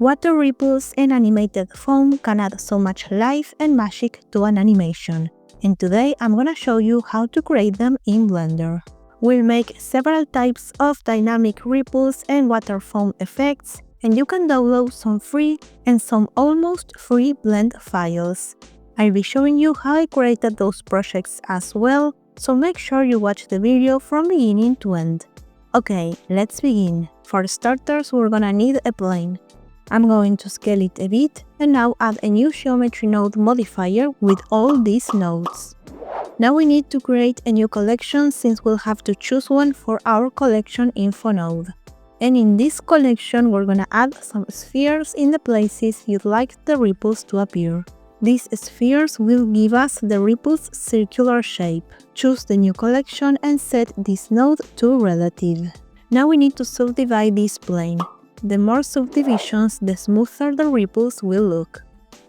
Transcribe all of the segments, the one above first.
Water ripples and animated foam can add so much life and magic to an animation, and today I'm gonna show you how to create them in Blender. We'll make several types of dynamic ripples and water foam effects, and you can download some free and some almost free blend files. I'll be showing you how I created those projects as well, so make sure you watch the video from beginning to end. Okay, let's begin. For starters, we're gonna need a plane. I'm going to scale it a bit and now add a new geometry node modifier with all these nodes. Now we need to create a new collection since we'll have to choose one for our collection info node. And in this collection we're gonna add some spheres in the places you'd like the ripples to appear. These spheres will give us the ripple's circular shape. Choose the new collection and set this node to relative. Now we need to subdivide this plane. The more subdivisions, the smoother the ripples will look.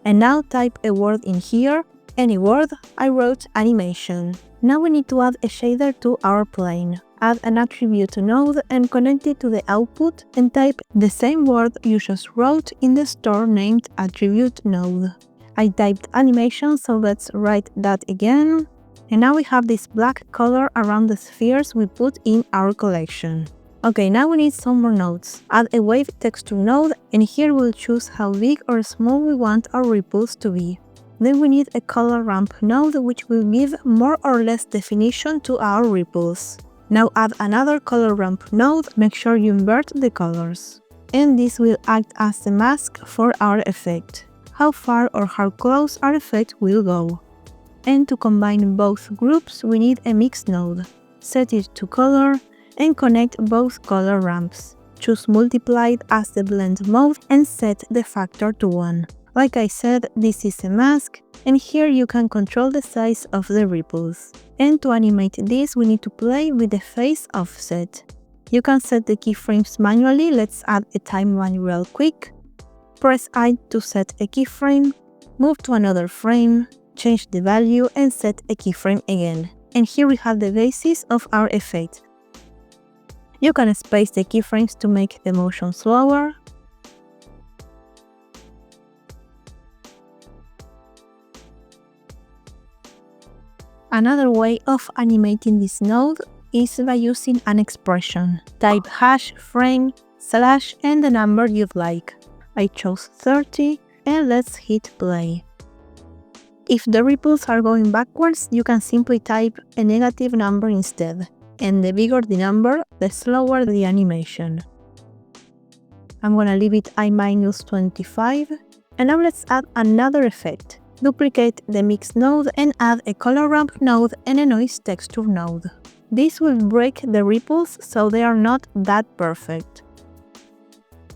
And now type a word in here, any word. I wrote animation. Now we need to add a shader to our plane. Add an attribute node and connect it to the output and type the same word you just wrote in the store named attribute node. I typed animation, so let's write that again. And now we have this black color around the spheres we put in our collection. Okay, now we need some more nodes. Add a wave texture node, and here we'll choose how big or small we want our ripples to be. Then we need a color ramp node, which will give more or less definition to our ripples. Now add another color ramp node, make sure you invert the colors. And this will act as the mask for our effect. How far or how close our effect will go. And to combine both groups, we need a mix node. Set it to color and connect both color ramps. Choose multiplied as the blend mode and set the factor to 1. Like I said, this is a mask, and here you can control the size of the ripples. And to animate this, we need to play with the phase offset. You can set the keyframes manually. Let's add a timeline real quick. Press I to set a keyframe, move to another frame, change the value and set a keyframe again. And here we have the basis of our effect. You can space the keyframes to make the motion slower. Another way of animating this node is by using an expression. Type #frame/ and the number you'd like. I chose 30 and let's hit play. If the ripples are going backwards, you can simply type a negative number instead. And the bigger the number, the slower the animation. I'm gonna leave it I-25. And now let's add another effect. Duplicate the mix node and add a color ramp node and a noise texture node. This will break the ripples so they are not that perfect.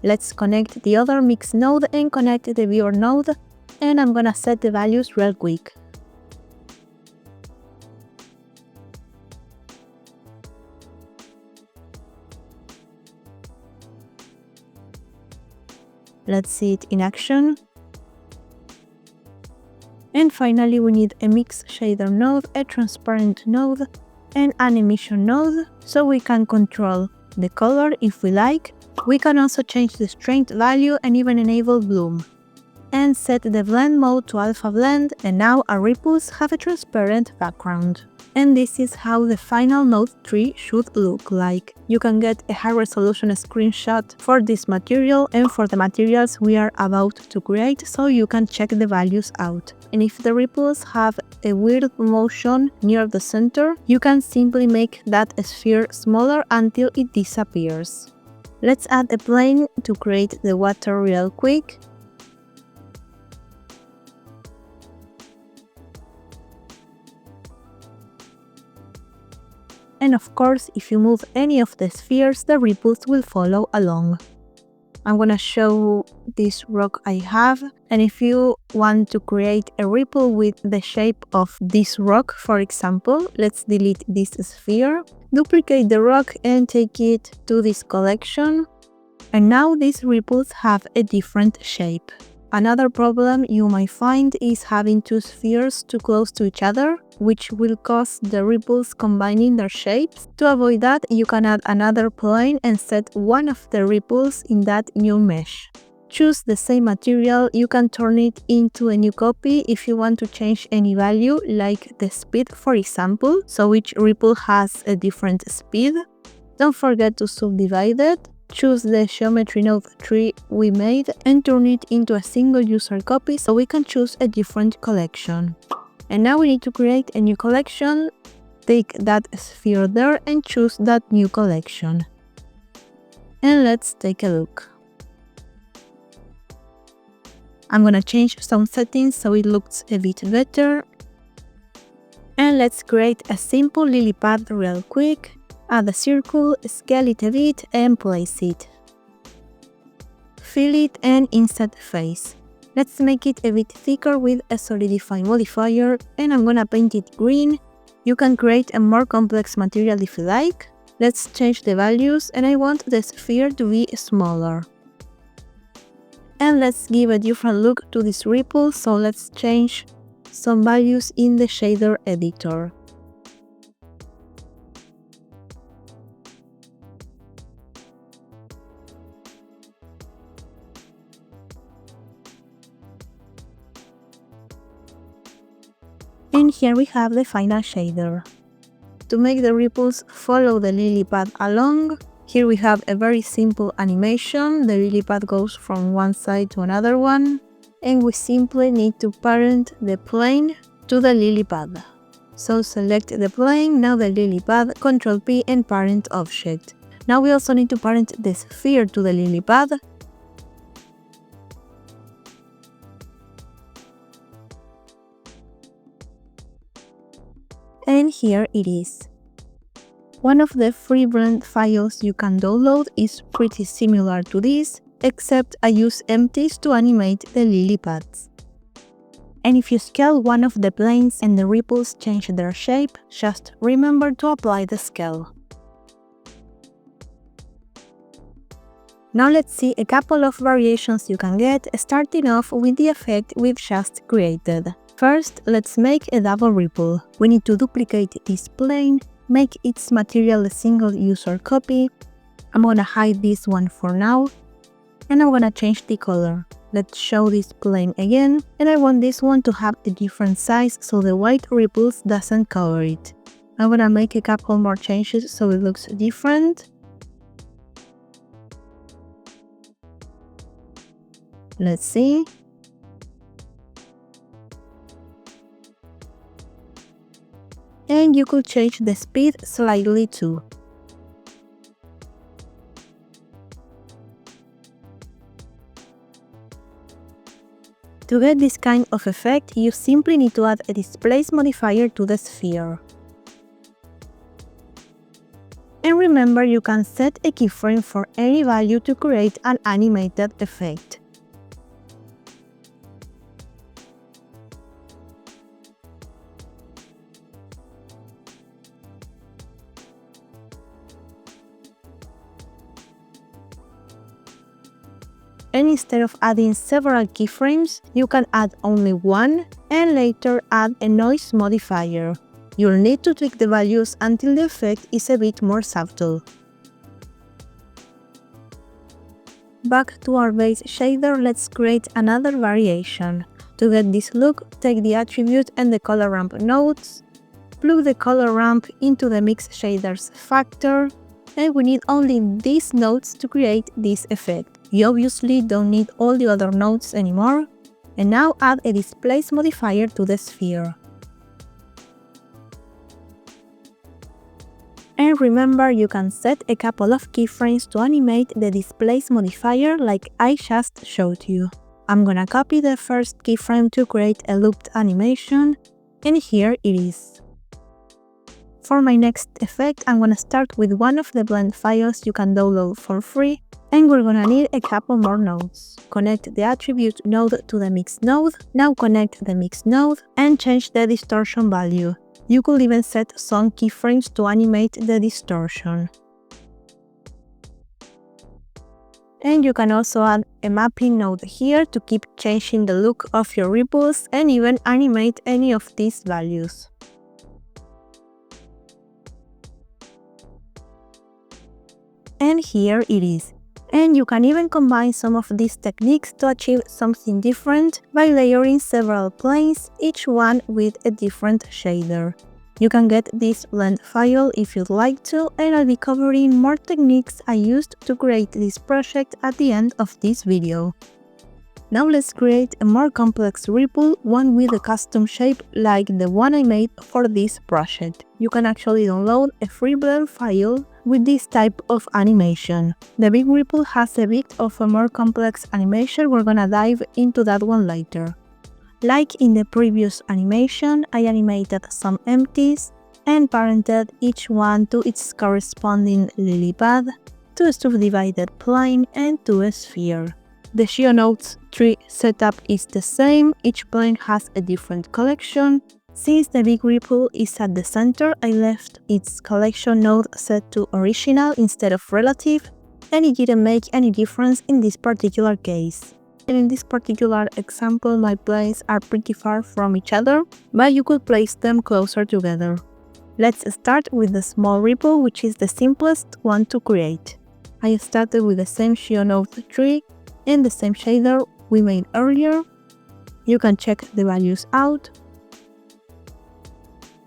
Let's connect the other mix node and connect the viewer node, and I'm gonna set the values real quick. Let's see it in action. And finally we need a mix shader node, a transparent node, and an emission node, so we can control the color if we like. We can also change the strength value and even enable bloom. And set the blend mode to alpha blend, and now our ripples have a transparent background. And this is how the final node tree should look like. You can get a high resolution screenshot for this material and for the materials we are about to create, so you can check the values out. And if the ripples have a weird motion near the center, you can simply make that sphere smaller until it disappears. Let's add a plane to create the water real quick. And of course, if you move any of the spheres, the ripples will follow along. I'm gonna show this rock I have, and if you want to create a ripple with the shape of this rock, for example, let's delete this sphere, duplicate the rock and take it to this collection, and now these ripples have a different shape. Another problem you might find is having two spheres too close to each other, which will cause the ripples combining their shapes. To avoid that, you can add another plane and set one of the ripples in that new mesh. choose the same material. You can turn it into a new copy if you want to change any value, like the speed for example, so each ripple has a different speed. Don't forget to subdivide it. Choose the geometry node tree we made and turn it into a single user copy so we can choose a different collection. And now we need to create a new collection. Take that sphere there and choose that new collection. And let's take a look. I'm gonna change some settings so it looks a bit better. And let's create a simple lily pad real quick. Add a circle, scale it a bit and place it. Fill it and insert face. Let's make it a bit thicker with a solidify modifier and I'm gonna paint it green. You can create a more complex material if you like. Let's change the values and I want the sphere to be smaller. And let's give a different look to this ripple, so let's change some values in the shader editor. And here we have the final shader. To make the ripples follow the lily pad along, here we have a very simple animation. The lily pad goes from one side to another one, and we simply need to parent the plane to the lily pad. So select the plane, now the lily pad, Ctrl P and parent object. Now we also need to parent the sphere to the lily pad. And here it is. One of the free blend files you can download is pretty similar to this, except I use empties to animate the lily pads. And if you scale one of the planes and the ripples change their shape, just remember to apply the scale. Now let's see a couple of variations you can get, starting off with the effect we've just created. First, let's make a double ripple. We need to duplicate this plane, make its material a single user copy. I'm gonna hide this one for now, and I'm gonna change the color. Let's show this plane again, and I want this one to have a different size so the white ripples doesn't cover it. I'm gonna make a couple more changes so it looks different. Let's see. And you could change the speed slightly too. To get this kind of effect, you simply need to add a displace modifier to the sphere. And remember, you can set a keyframe for any value to create an animated effect. And instead of adding several keyframes, you can add only one and later add a noise modifier. You'll need to tweak the values until the effect is a bit more subtle. Back to our base shader, let's create another variation. To get this look, take the attribute and the color ramp nodes, plug the color ramp into the mix shaders factor, and we need only these nodes to create this effect. You obviously don't need all the other nodes anymore. And now add a displace modifier to the sphere. And remember, you can set a couple of keyframes to animate the displace modifier like I just showed you. I'm gonna copy the first keyframe to create a looped animation, and here it is. For my next effect, I'm gonna start with one of the blend files you can download for free, and we're gonna need a couple more nodes. Connect the attribute node to the mix node, now connect the mix node, and change the distortion value. You could even set some keyframes to animate the distortion. And you can also add a mapping node here to keep changing the look of your ripples and even animate any of these values. And here it is. And you can even combine some of these techniques to achieve something different by layering several planes, each one with a different shader. You can get this blend file if you'd like to, and I'll be covering more techniques I used to create this project at the end of this video. Now let's create a more complex ripple, one with a custom shape like the one I made for this project. You can actually download a free blend file with this type of animation. The big ripple has a bit of a more complex animation, we're gonna dive into that one later. Like in the previous animation, I animated some empties and parented each one to its corresponding lily pad, to a subdivided plane and to a sphere. The GeoNodes tree setup is the same, each plane has a different collection. Since the big ripple is at the center, I left its collection node set to original instead of relative, and it didn't make any difference in this particular case. And in this particular example, my planes are pretty far from each other, but you could place them closer together. Let's start with the small ripple, which is the simplest one to create. I started with the same GeoNode tree and the same shader we made earlier. You can check the values out.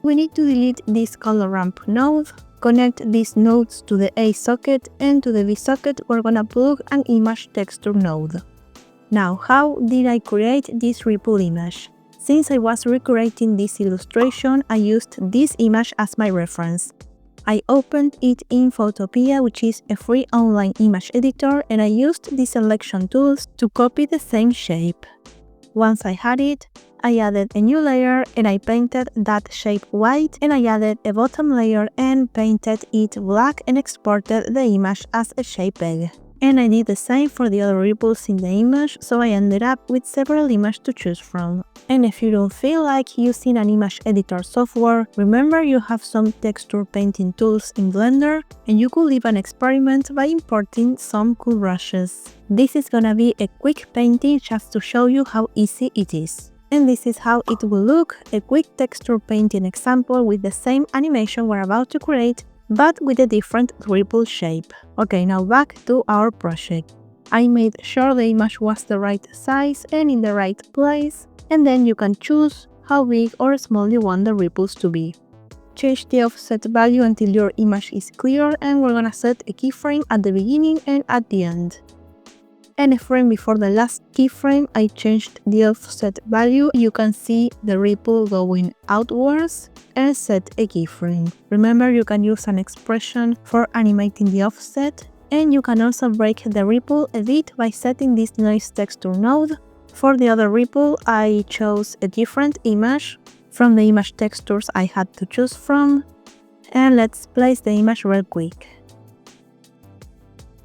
We need to delete this color ramp node, connect these nodes to the A socket, and to the B socket we're gonna plug an image texture node. Now, how did I create this ripple image? Since I was recreating this illustration, I used this image as my reference. I opened it in Photopea, which is a free online image editor, and I used the selection tools to copy the same shape. Once I had it, I added a new layer and I painted that shape white, and I added a bottom layer and painted it black and exported the image as a JPEG. And I did the same for the other ripples in the image, so I ended up with several images to choose from. And if you don't feel like using an image editor software, remember you have some texture painting tools in Blender, and you could even experiment by importing some cool brushes. This is gonna be a quick painting just to show you how easy it is. And this is how it will look, a quick texture painting example with the same animation we're about to create, but with a different ripple shape. Okay, now back to our project. I made sure the image was the right size and in the right place, and then you can choose how big or small you want the ripples to be. Change the offset value until your image is clear, and we're gonna set a keyframe at the beginning and at the end. And a frame before the last keyframe, I changed the offset value. You can see the ripple going outwards, and set a keyframe. Remember, you can use an expression for animating the offset, and you can also break the ripple a bit by setting this noise texture node. For the other ripple, I chose a different image from the image textures I had to choose from, and let's place the image real quick.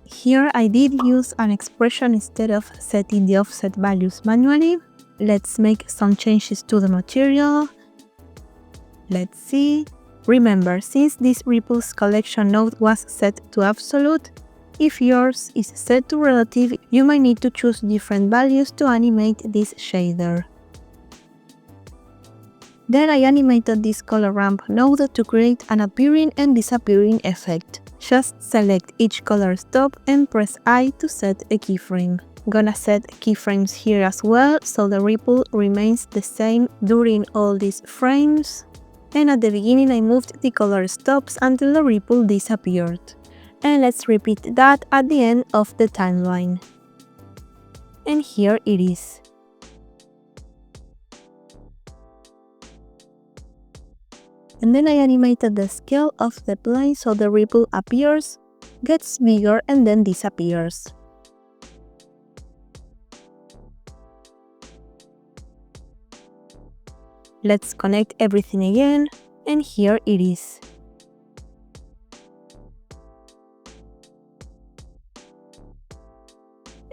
Here I did use an expression instead of setting the offset values manually. Let's make some changes to the material. Let's see. Remember, since this ripples collection node was set to absolute, if yours is set to relative, you might need to choose different values to animate this shader. Then I animated this color ramp node to create an appearing and disappearing effect. Just select each color stop and press I to set a keyframe. Gonna set keyframes here as well, so the ripple remains the same during all these frames. And at the beginning I moved the color stops until the ripple disappeared. And let's repeat that at the end of the timeline. And here it is. And then I animated the scale of the plane so the ripple appears, gets bigger and then disappears. Let's connect everything again, and here it is.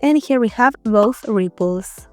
And here we have both ripples.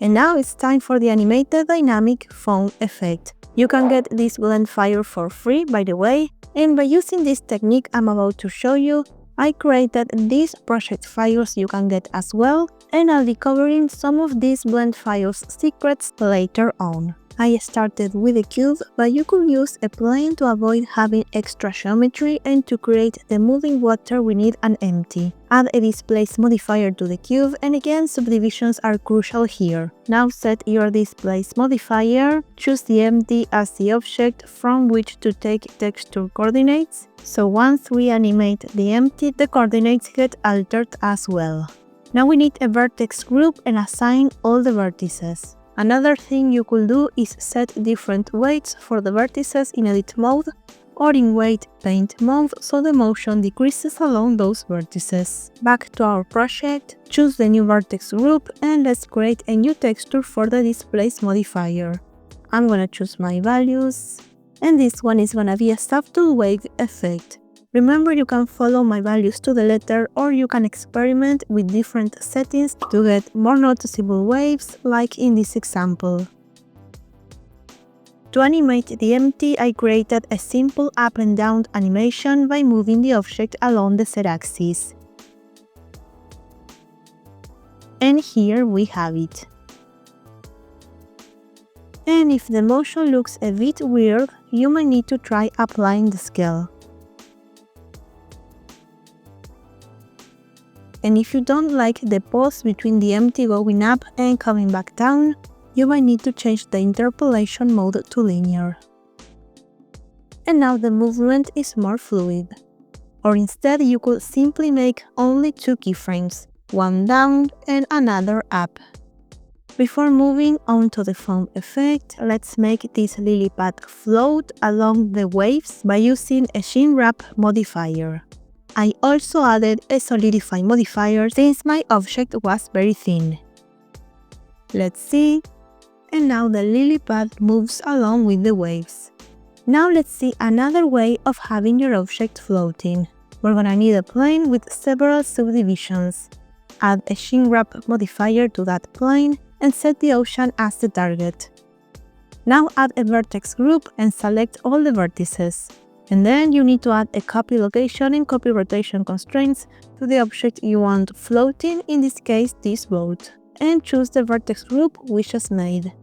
And now it's time for the animated dynamic foam effect. You can get this blend file for free, by the way, and by using this technique I'm about to show you, I created these project files you can get as well, and I'll be covering some of these blend files secrets later on. I started with a cube, but you could use a plane to avoid having extra geometry, and to create the moving water we need an empty. Add a displace modifier to the cube, and again subdivisions are crucial here. Now set your displace modifier, choose the empty as the object from which to take texture coordinates, so once we animate the empty, the coordinates get altered as well. Now we need a vertex group and assign all the vertices. Another thing you could do is set different weights for the vertices in edit mode or in weight paint mode, so the motion decreases along those vertices. Back to our project, choose the new vertex group, and let's create a new texture for the displace modifier. I'm gonna choose my values, and this one is gonna be a subtle wave effect. Remember, you can follow my values to the letter, or you can experiment with different settings to get more noticeable waves, like in this example. To animate the empty, I created a simple up and down animation by moving the object along the z-axis. And here we have it. And if the motion looks a bit weird, you might need to try applying the scale. And if you don't like the pause between the empty going up and coming back down, you might need to change the interpolation mode to linear. And now the movement is more fluid. Or instead, you could simply make only two keyframes, one down and another up. Before moving on to the foam effect, let's make this lily pad float along the waves by using a sheen wrap modifier. I also added a solidify modifier since my object was very thin. Let's see. And now the lily pad moves along with the waves. Now let's see another way of having your object floating. We're gonna need a plane with several subdivisions. Add a sheen wrap modifier to that plane and set the ocean as the target. Now add a vertex group and select all the vertices. And then you need to add a copy location and copy rotation constraints to the object you want floating, in this case this boat, and choose the vertex group we just made.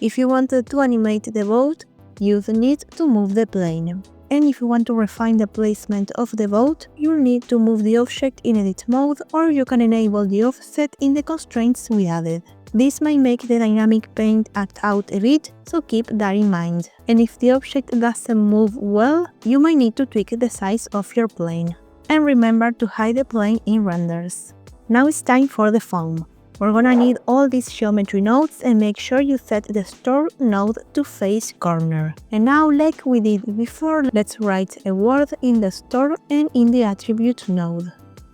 If you wanted to animate the boat, you need to move the plane. And if you want to refine the placement of the boat, you'll need to move the object in edit mode, or you can enable the offset in the constraints we added. This might make the dynamic paint act out a bit, so keep that in mind. And if the object doesn't move well, you might need to tweak the size of your plane. And remember to hide the plane in renders. Now it's time for the foam. We're gonna need all these geometry nodes, and make sure you set the store node to face corner. And now, like we did before, let's write a word in the store and in the attribute node.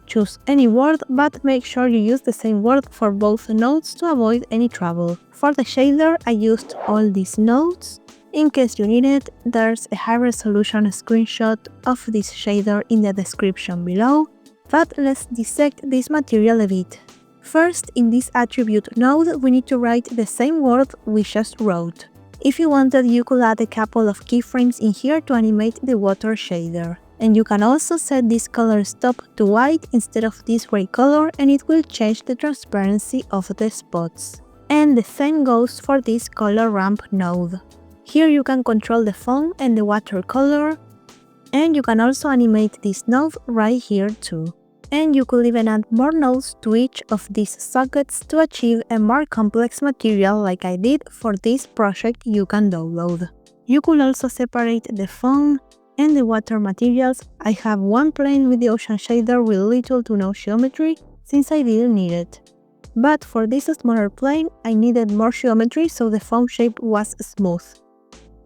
Choose any word, but make sure you use the same word for both nodes to avoid any trouble. For the shader, I used all these nodes. In case you need it, there's a high resolution screenshot of this shader in the description below, but let's dissect this material a bit. First, in this attribute node, we need to write the same word we just wrote. If you wanted, you could add a couple of keyframes in here to animate the water shader. And you can also set this color stop to white instead of this gray color, and it will change the transparency of the spots. And the same goes for this color ramp node. Here you can control the foam and the water color, and you can also animate this node right here too. And you could even add more nodes to each of these sockets to achieve a more complex material like I did for this project you can download. You could also separate the foam and the water materials. I have one plane with the ocean shader with little to no geometry since I didn't need it. But for this smaller plane, I needed more geometry, so the foam shape was smooth.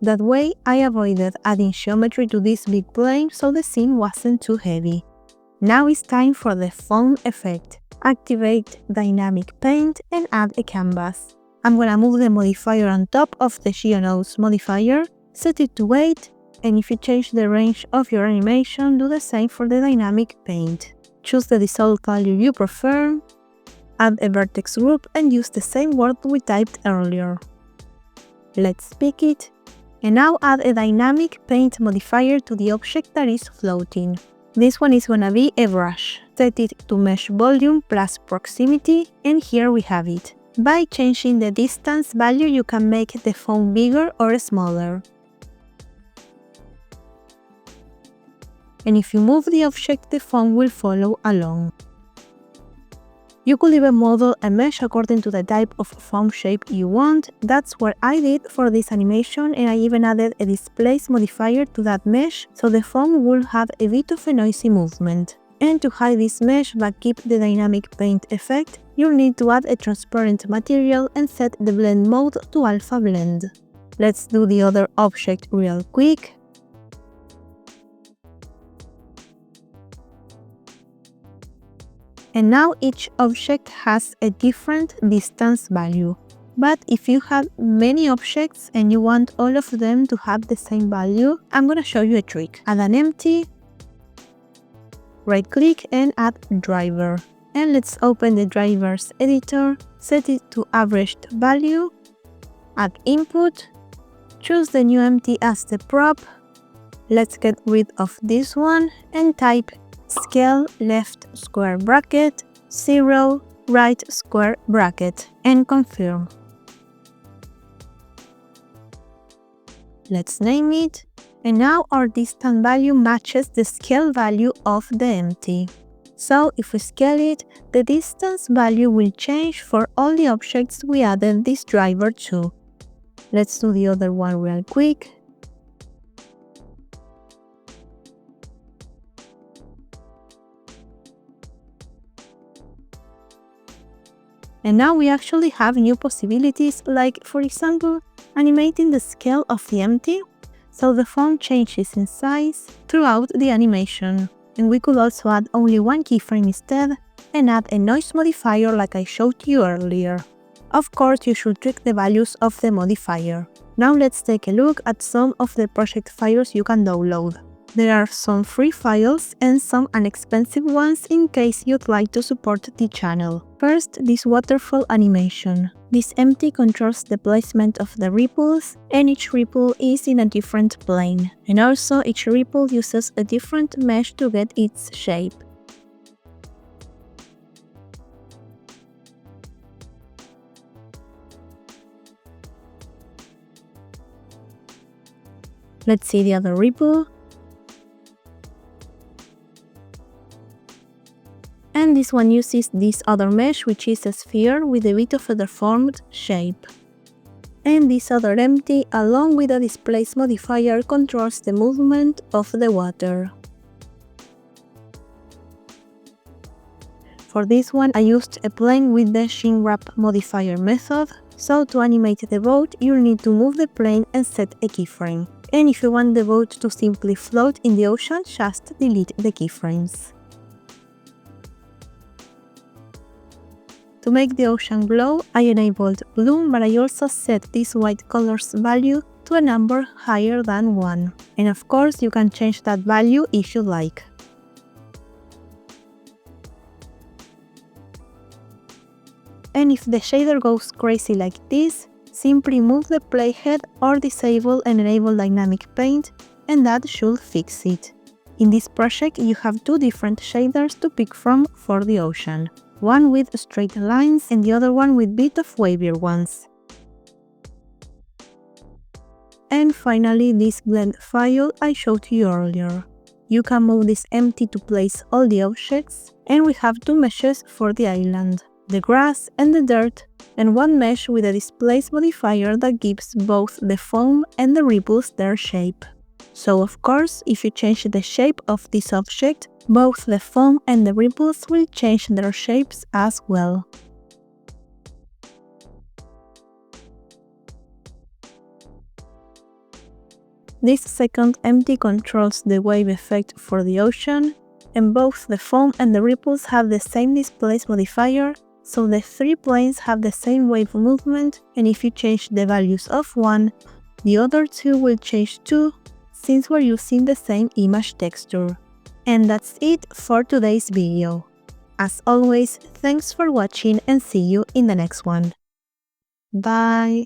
That way, I avoided adding geometry to this big plane, so the scene wasn't too heavy. Now it's time for the foam effect. Activate dynamic paint and add a canvas. I'm gonna move the modifier on top of the GeoNodes modifier, set it to 8, and if you change the range of your animation, do the same for the dynamic paint. Choose the dissolve value you prefer, add a vertex group, and use the same word we typed earlier. Let's pick it, and now add a dynamic paint modifier to the object that is floating. This one is gonna be a brush. set it to mesh volume plus proximity, and here we have it. By changing the distance value, you can make the foam bigger or smaller. And if you move the object, the foam will follow along. You could even model a mesh according to the type of foam shape you want. That's what I did for this animation, and I even added a displace modifier to that mesh, so the foam will have a bit of a noisy movement. And to hide this mesh but keep the dynamic paint effect, you'll need to add a transparent material and set the blend mode to alpha blend. Let's do the other object real quick. And now each object has a different distance value. But if you have many objects and you want all of them to have the same value, I'm gonna show you a trick. Add an empty, right click and add driver. And let's open the drivers editor, set it to averaged value, add input, choose the new empty as the prop. Let's get rid of this one and type scale left square bracket 0 right square bracket and confirm. Let's name it, and now our distance value matches the scale value of the empty. So if we scale it, the distance value will change for all the objects we added this driver to. Let's do the other one real quick. And now we actually have new possibilities, like for example, animating the scale of the empty, so the foam changes in size throughout the animation. And we could also add only one keyframe instead, and add a noise modifier like I showed you earlier. Of course, you should tweak the values of the modifier. Now let's take a look at some of the project files you can download. There are some free files and some inexpensive ones in case you'd like to support the channel. First, this waterfall animation. This empty controls the placement of the ripples, and each ripple is in a different plane. And also, each ripple uses a different mesh to get its shape. Let's see the other ripple. And this one uses this other mesh, which is a sphere with a bit of a deformed shape. And this other empty, along with a displace modifier, controls the movement of the water. For this one, I used a plane with the shrink wrap modifier method, so to animate the boat, you'll need to move the plane and set a keyframe. And if you want the boat to simply float in the ocean, just delete the keyframes. To make the ocean glow, I enabled bloom, but I also set this white color's value to a number higher than 1. And of course, you can change that value if you like. And if the shader goes crazy like this, simply move the playhead or disable and enable dynamic paint, and that should fix it. In this project, you have two different shaders to pick from for the ocean. One with straight lines and the other one with bit of wavier ones. And finally, this blend file I showed you earlier. You can move this empty to place all the objects, and we have two meshes for the island, the grass and the dirt, and one mesh with a displace modifier that gives both the foam and the ripples their shape. So of course, if you change the shape of this object, both the foam and the ripples will change their shapes as well. This second empty controls the wave effect for the ocean, and both the foam and the ripples have the same displace modifier, so the three planes have the same wave movement, and if you change the values of one, the other two will change too, since we're using the same image texture. And that's it for today's video. As always, thanks for watching and see you in the next one. Bye!